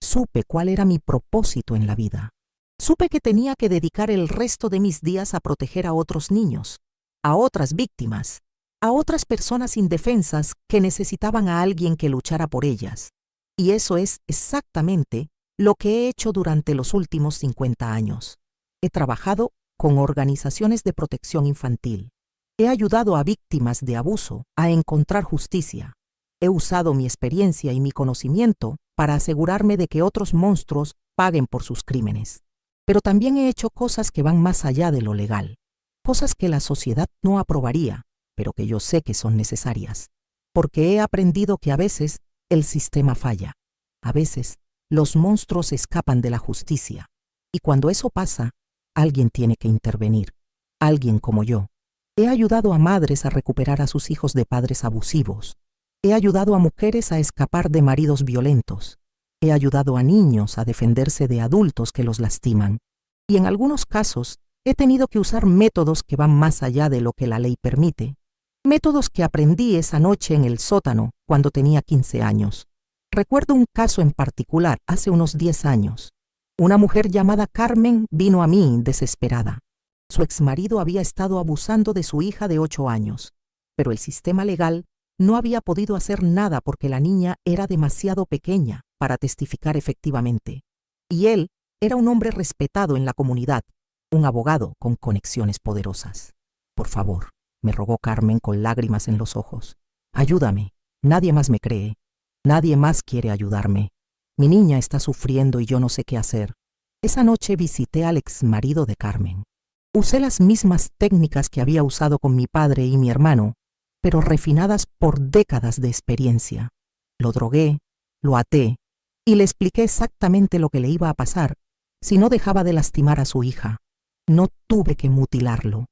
supe cuál era mi propósito en la vida. Supe que tenía que dedicar el resto de mis días a proteger a otros niños, a otras víctimas, a otras personas indefensas que necesitaban a alguien que luchara por ellas. Y eso es exactamente lo que he hecho durante los últimos 50 años. He trabajado con organizaciones de protección infantil. He ayudado a víctimas de abuso a encontrar justicia. He usado mi experiencia y mi conocimiento para asegurarme de que otros monstruos paguen por sus crímenes. Pero también he hecho cosas que van más allá de lo legal, cosas que la sociedad no aprobaría, pero que yo sé que son necesarias, porque he aprendido que a veces el sistema falla, a veces los monstruos escapan de la justicia, y cuando eso pasa, alguien tiene que intervenir, alguien como yo. He ayudado a madres a recuperar a sus hijos de padres abusivos. He ayudado a mujeres a escapar de maridos violentos. He ayudado a niños a defenderse de adultos que los lastiman. Y en algunos casos, he tenido que usar métodos que van más allá de lo que la ley permite. Métodos que aprendí esa noche en el sótano cuando tenía 15 años. Recuerdo un caso en particular hace unos 10 años. Una mujer llamada Carmen vino a mí desesperada. Su exmarido había estado abusando de su hija de 8 años, pero el sistema legal no había podido hacer nada porque la niña era demasiado pequeña para testificar efectivamente. Y él era un hombre respetado en la comunidad, un abogado con conexiones poderosas. Por favor, me rogó Carmen con lágrimas en los ojos. Ayúdame, nadie más me cree, nadie más quiere ayudarme. Mi niña está sufriendo y yo no sé qué hacer. Esa noche visité al exmarido de Carmen. Usé las mismas técnicas que había usado con mi padre y mi hermano, pero refinadas por décadas de experiencia. Lo drogué, lo até y le expliqué exactamente lo que le iba a pasar si no dejaba de lastimar a su hija. No tuve que mutilarlo,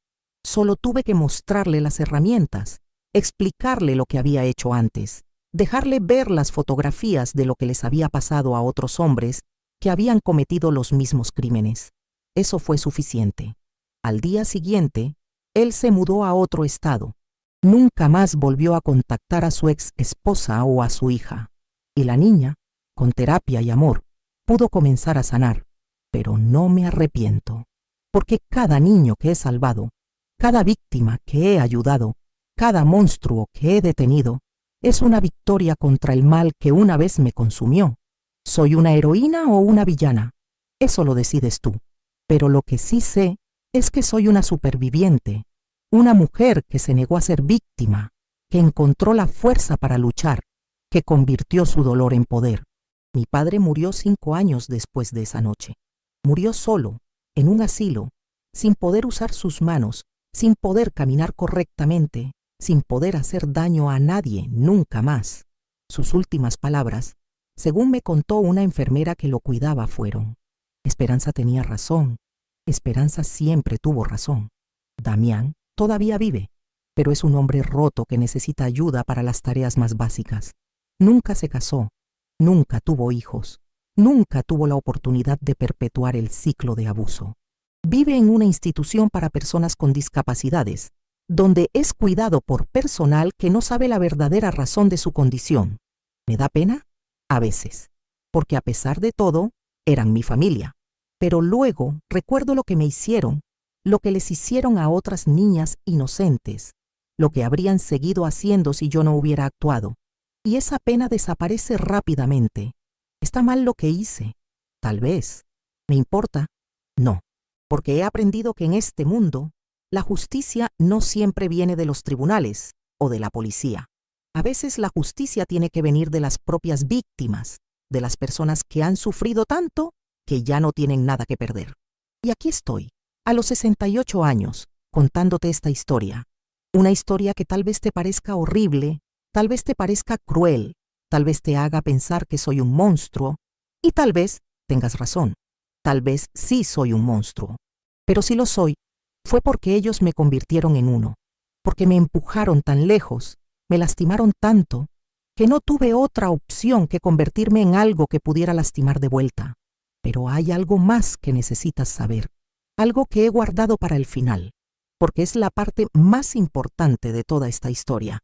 solo tuve que mostrarle las herramientas, explicarle lo que había hecho antes, dejarle ver las fotografías de lo que les había pasado a otros hombres que habían cometido los mismos crímenes. Eso fue suficiente. Al día siguiente, él se mudó a otro estado. Nunca más volvió a contactar a su ex esposa o a su hija. Y la niña, con terapia y amor, pudo comenzar a sanar. Pero no me arrepiento, porque cada niño que he salvado, cada víctima que he ayudado, cada monstruo que he detenido, es una victoria contra el mal que una vez me consumió. ¿Soy una heroína o una villana? Eso lo decides tú. Pero lo que sí sé es que soy una superviviente, una mujer que se negó a ser víctima, que encontró la fuerza para luchar, que convirtió su dolor en poder. Mi padre murió 5 años después de esa noche. Murió solo, en un asilo, sin poder usar sus manos, sin poder caminar correctamente, sin poder hacer daño a nadie nunca más. Sus últimas palabras, según me contó una enfermera que lo cuidaba, fueron: Esperanza tenía razón. Esperanza siempre tuvo razón. Damián todavía vive, pero es un hombre roto que necesita ayuda para las tareas más básicas. Nunca se casó, nunca tuvo hijos, nunca tuvo la oportunidad de perpetuar el ciclo de abuso. Vive en una institución para personas con discapacidades, donde es cuidado por personal que no sabe la verdadera razón de su condición. ¿Me da pena? A veces, porque a pesar de todo, eran mi familia. Pero luego recuerdo lo que me hicieron, lo que les hicieron a otras niñas inocentes, lo que habrían seguido haciendo si yo no hubiera actuado. Y esa pena desaparece rápidamente. ¿Está mal lo que hice? Tal vez. ¿Me importa? No, porque he aprendido que en este mundo, la justicia no siempre viene de los tribunales o de la policía. A veces la justicia tiene que venir de las propias víctimas, de las personas que han sufrido tanto que ya no tienen nada que perder. Y aquí estoy, a los 68 años, contándote esta historia. Una historia que tal vez te parezca horrible, tal vez te parezca cruel, tal vez te haga pensar que soy un monstruo, y tal vez tengas razón. Tal vez sí soy un monstruo. Pero si lo soy, fue porque ellos me convirtieron en uno, porque me empujaron tan lejos, me lastimaron tanto, que no tuve otra opción que convertirme en algo que pudiera lastimar de vuelta. Pero hay algo más que necesitas saber, algo que he guardado para el final, porque es la parte más importante de toda esta historia.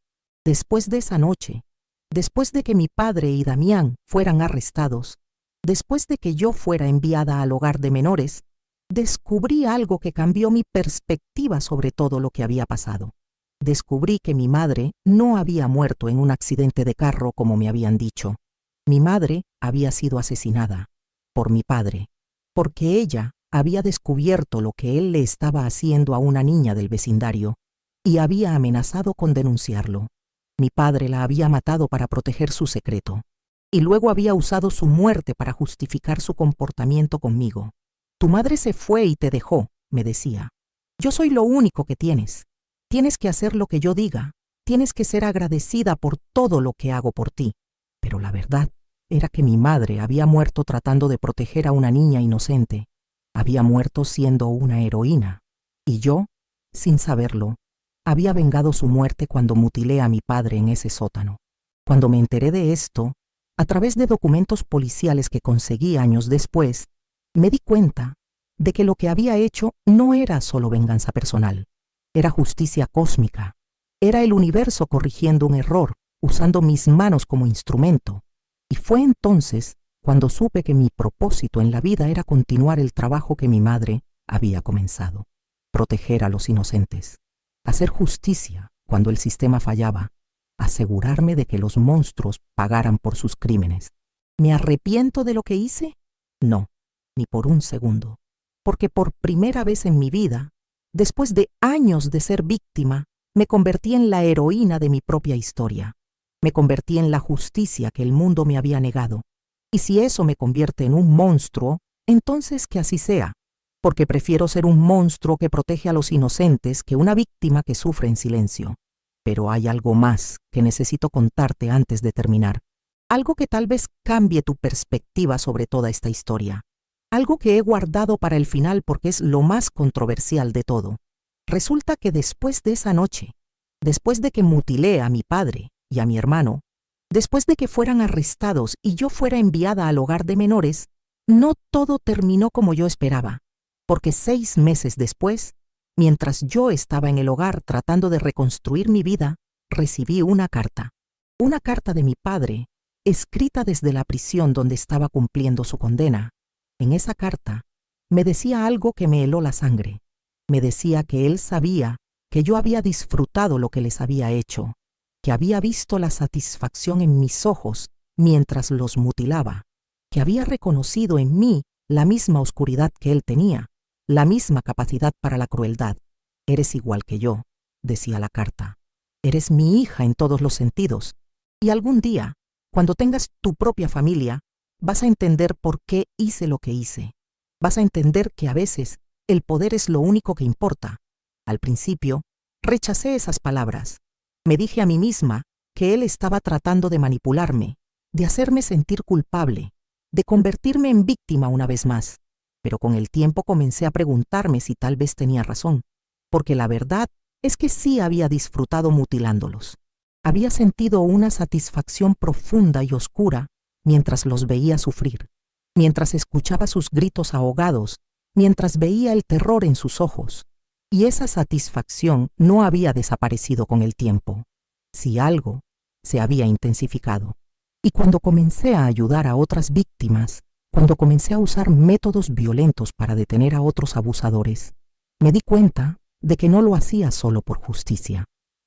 Después de esa noche, después de que mi padre y Damián fueran arrestados, después de que yo fuera enviada al hogar de menores, descubrí algo que cambió mi perspectiva sobre todo lo que había pasado. Descubrí que mi madre no había muerto en un accidente de carro como me habían dicho. Mi madre había sido asesinada por mi padre, porque ella había descubierto lo que él le estaba haciendo a una niña del vecindario y había amenazado con denunciarlo. Mi padre la había matado para proteger su secreto y luego había usado su muerte para justificar su comportamiento conmigo. Tu madre se fue y te dejó, me decía. Yo soy lo único que tienes. Tienes que hacer lo que yo diga. Tienes que ser agradecida por todo lo que hago por ti. Pero la verdad era que mi madre había muerto tratando de proteger a una niña inocente. Había muerto siendo una heroína. Y yo, sin saberlo, había vengado su muerte cuando mutilé a mi padre en ese sótano. Cuando me enteré de esto, a través de documentos policiales que conseguí años después, me di cuenta de que lo que había hecho no era solo venganza personal. Era justicia cósmica. Era el universo corrigiendo un error, usando mis manos como instrumento. Y fue entonces cuando supe que mi propósito en la vida era continuar el trabajo que mi madre había comenzado. Proteger a los inocentes. Hacer justicia cuando el sistema fallaba. Asegurarme de que los monstruos pagaran por sus crímenes. ¿Me arrepiento de lo que hice? No, ni por un segundo. Porque por primera vez en mi vida, después de años de ser víctima, me convertí en la heroína de mi propia historia. Me convertí en la justicia que el mundo me había negado. Y si eso me convierte en un monstruo, entonces que así sea, porque prefiero ser un monstruo que protege a los inocentes que una víctima que sufre en silencio. Pero hay algo más que necesito contarte antes de terminar. Algo que tal vez cambie tu perspectiva sobre toda esta historia. Algo que he guardado para el final porque es lo más controversial de todo. Resulta que después de esa noche, después de que mutilé a mi padre y a mi hermano, después de que fueran arrestados y yo fuera enviada al hogar de menores, no todo terminó como yo esperaba, porque 6 meses después, mientras yo estaba en el hogar tratando de reconstruir mi vida, recibí una carta de mi padre, escrita desde la prisión donde estaba cumpliendo su condena. En esa carta me decía algo que me heló la sangre. Me decía que él sabía que yo había disfrutado lo que les había hecho, que había visto la satisfacción en mis ojos mientras los mutilaba, que había reconocido en mí la misma oscuridad que él tenía, la misma capacidad para la crueldad. Eres igual que yo, decía la carta. Eres mi hija en todos los sentidos, y algún día, cuando tengas tu propia familia, vas a entender por qué hice lo que hice. Vas a entender que a veces el poder es lo único que importa. Al principio, rechacé esas palabras. Me dije a mí misma que él estaba tratando de manipularme, de hacerme sentir culpable, de convertirme en víctima una vez más. Pero con el tiempo comencé a preguntarme si tal vez tenía razón, porque la verdad es que sí había disfrutado mutilándolos. Había sentido una satisfacción profunda y oscura mientras los veía sufrir, mientras escuchaba sus gritos ahogados, mientras veía el terror en sus ojos. Y esa satisfacción no había desaparecido con el tiempo. Si algo, se había intensificado. Y cuando comencé a ayudar a otras víctimas, cuando comencé a usar métodos violentos para detener a otros abusadores, me di cuenta de que no lo hacía solo por justicia.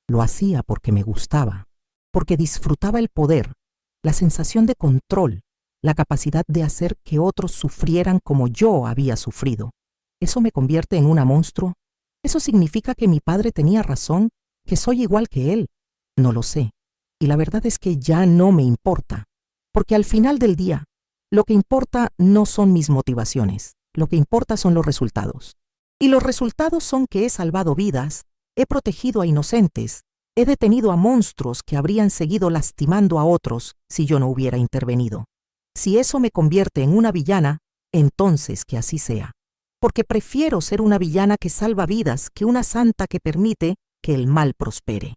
Lo hacía porque me gustaba, porque disfrutaba el poder, la sensación de control, la capacidad de hacer que otros sufrieran como yo había sufrido. ¿Eso me convierte en una monstruo? ¿Eso significa que mi padre tenía razón, que soy igual que él? No lo sé. Y la verdad es que ya no me importa, porque al final del día, lo que importa no son mis motivaciones, lo que importa son los resultados. Y los resultados son que he salvado vidas, he protegido a inocentes, he detenido a monstruos que habrían seguido lastimando a otros si yo no hubiera intervenido. Si eso me convierte en una villana, entonces que así sea. Porque prefiero ser una villana que salva vidas que una santa que permite que el mal prospere.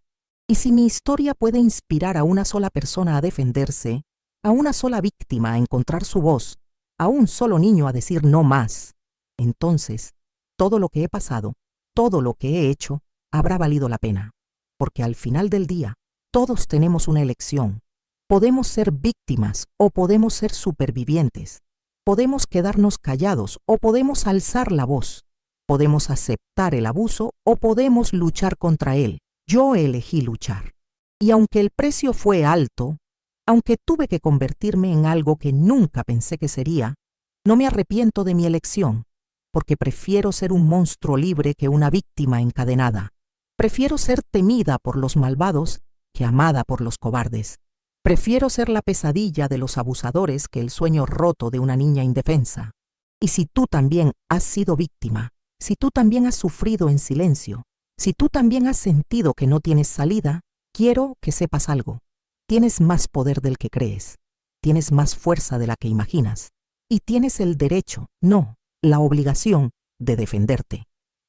Y si mi historia puede inspirar a una sola persona a defenderse, a una sola víctima a encontrar su voz, a un solo niño a decir no más, entonces todo lo que he pasado, todo lo que he hecho, habrá valido la pena. Porque al final del día, todos tenemos una elección. Podemos ser víctimas o podemos ser supervivientes. Podemos quedarnos callados o podemos alzar la voz. Podemos aceptar el abuso o podemos luchar contra él. Yo elegí luchar. Y aunque el precio fue alto, aunque tuve que convertirme en algo que nunca pensé que sería, no me arrepiento de mi elección, porque prefiero ser un monstruo libre que una víctima encadenada. Prefiero ser temida por los malvados que amada por los cobardes. Prefiero ser la pesadilla de los abusadores que el sueño roto de una niña indefensa. Y si tú también has sido víctima, si tú también has sufrido en silencio, si tú también has sentido que no tienes salida, quiero que sepas algo. Tienes más poder del que crees, tienes más fuerza de la que imaginas, y tienes el derecho, no, la obligación, de defenderte.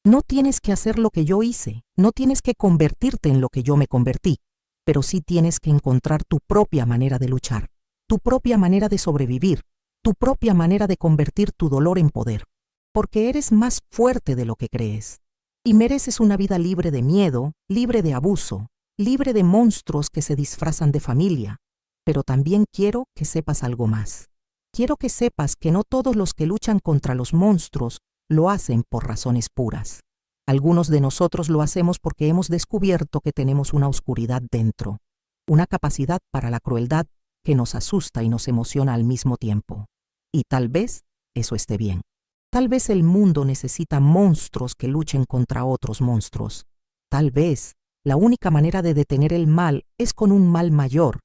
No tienes que hacer lo que yo hice, no tienes que convertirte en lo que yo me convertí, pero sí tienes que encontrar tu propia manera de luchar, tu propia manera de sobrevivir, tu propia manera de convertir tu dolor en poder, porque eres más fuerte de lo que crees, y mereces una vida libre de miedo, libre de abuso, libre de monstruos que se disfrazan de familia. Pero también quiero que sepas algo más. Quiero que sepas que no todos los que luchan contra los monstruos lo hacen por razones puras. Algunos de nosotros lo hacemos porque hemos descubierto que tenemos una oscuridad dentro, una capacidad para la crueldad que nos asusta y nos emociona al mismo tiempo. Y tal vez eso esté bien. Tal vez el mundo necesita monstruos que luchen contra otros monstruos. Tal vez la única manera de detener el mal es con un mal mayor,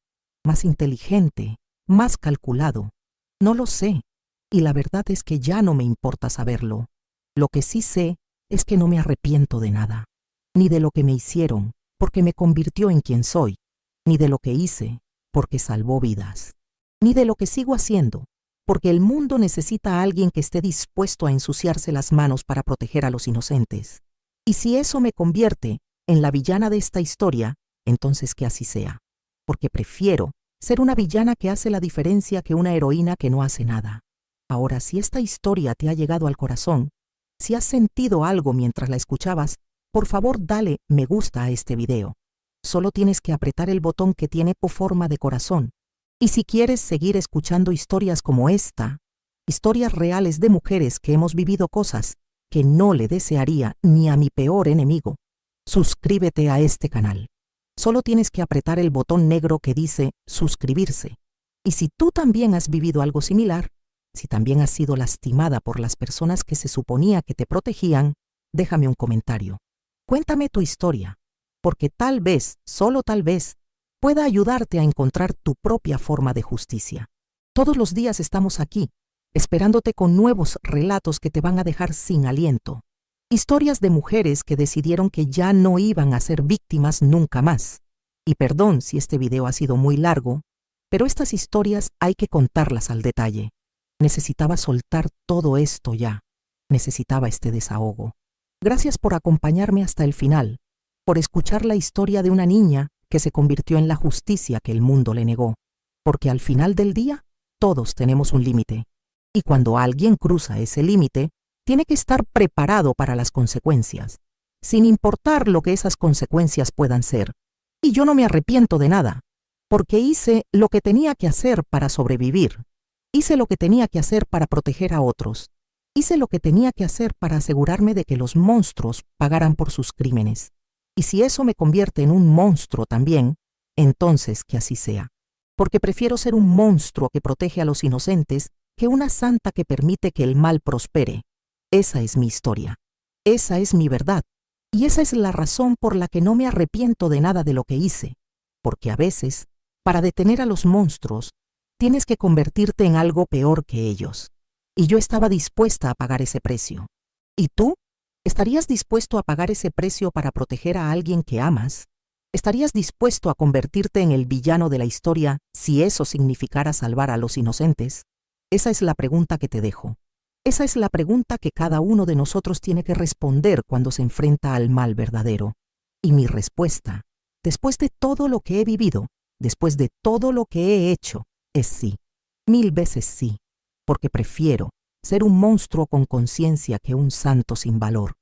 más inteligente, más calculado. No lo sé, y la verdad es que ya no me importa saberlo. Lo que sí sé es que no me arrepiento de nada, ni de lo que me hicieron, porque me convirtió en quien soy, ni de lo que hice, porque salvó vidas, ni de lo que sigo haciendo, porque el mundo necesita a alguien que esté dispuesto a ensuciarse las manos para proteger a los inocentes. Y si eso me convierte en la villana de esta historia, entonces que así sea, porque prefiero ser una villana que hace la diferencia que una heroína que no hace nada. Ahora, si esta historia te ha llegado al corazón, si has sentido algo mientras la escuchabas, por favor dale me gusta a este video. Solo tienes que apretar el botón que tiene forma de corazón. Y si quieres seguir escuchando historias como esta, historias reales de mujeres que hemos vivido cosas que no le desearía ni a mi peor enemigo, suscríbete a este canal. Solo tienes que apretar el botón negro que dice suscribirse. Y si tú también has vivido algo similar, si también has sido lastimada por las personas que se suponía que te protegían, déjame un comentario. Cuéntame tu historia, porque tal vez, solo tal vez, pueda ayudarte a encontrar tu propia forma de justicia. Todos los días estamos aquí, esperándote con nuevos relatos que te van a dejar sin aliento. Historias de mujeres que decidieron que ya no iban a ser víctimas nunca más. Y perdón si este video ha sido muy largo, pero estas historias hay que contarlas al detalle. Necesitaba soltar todo esto ya. Necesitaba este desahogo. Gracias por acompañarme hasta el final, por escuchar la historia de una niña que se convirtió en la justicia que el mundo le negó. Porque al final del día, todos tenemos un límite. Y cuando alguien cruza ese límite, tiene que estar preparado para las consecuencias, sin importar lo que esas consecuencias puedan ser. Y yo no me arrepiento de nada, porque hice lo que tenía que hacer para sobrevivir. Hice lo que tenía que hacer para proteger a otros. Hice lo que tenía que hacer para asegurarme de que los monstruos pagaran por sus crímenes. Y si eso me convierte en un monstruo también, entonces que así sea. Porque prefiero ser un monstruo que protege a los inocentes que una santa que permite que el mal prospere. Esa es mi historia. Esa es mi verdad. Y esa es la razón por la que no me arrepiento de nada de lo que hice. Porque a veces, para detener a los monstruos, tienes que convertirte en algo peor que ellos. Y yo estaba dispuesta a pagar ese precio. ¿Y tú? ¿Estarías dispuesto a pagar ese precio para proteger a alguien que amas? ¿Estarías dispuesto a convertirte en el villano de la historia si eso significara salvar a los inocentes? Esa es la pregunta que te dejo. Esa es la pregunta que cada uno de nosotros tiene que responder cuando se enfrenta al mal verdadero. Y mi respuesta, después de todo lo que he vivido, después de todo lo que he hecho, es sí. 1000 veces sí. Porque prefiero ser un monstruo con conciencia que un santo sin valor.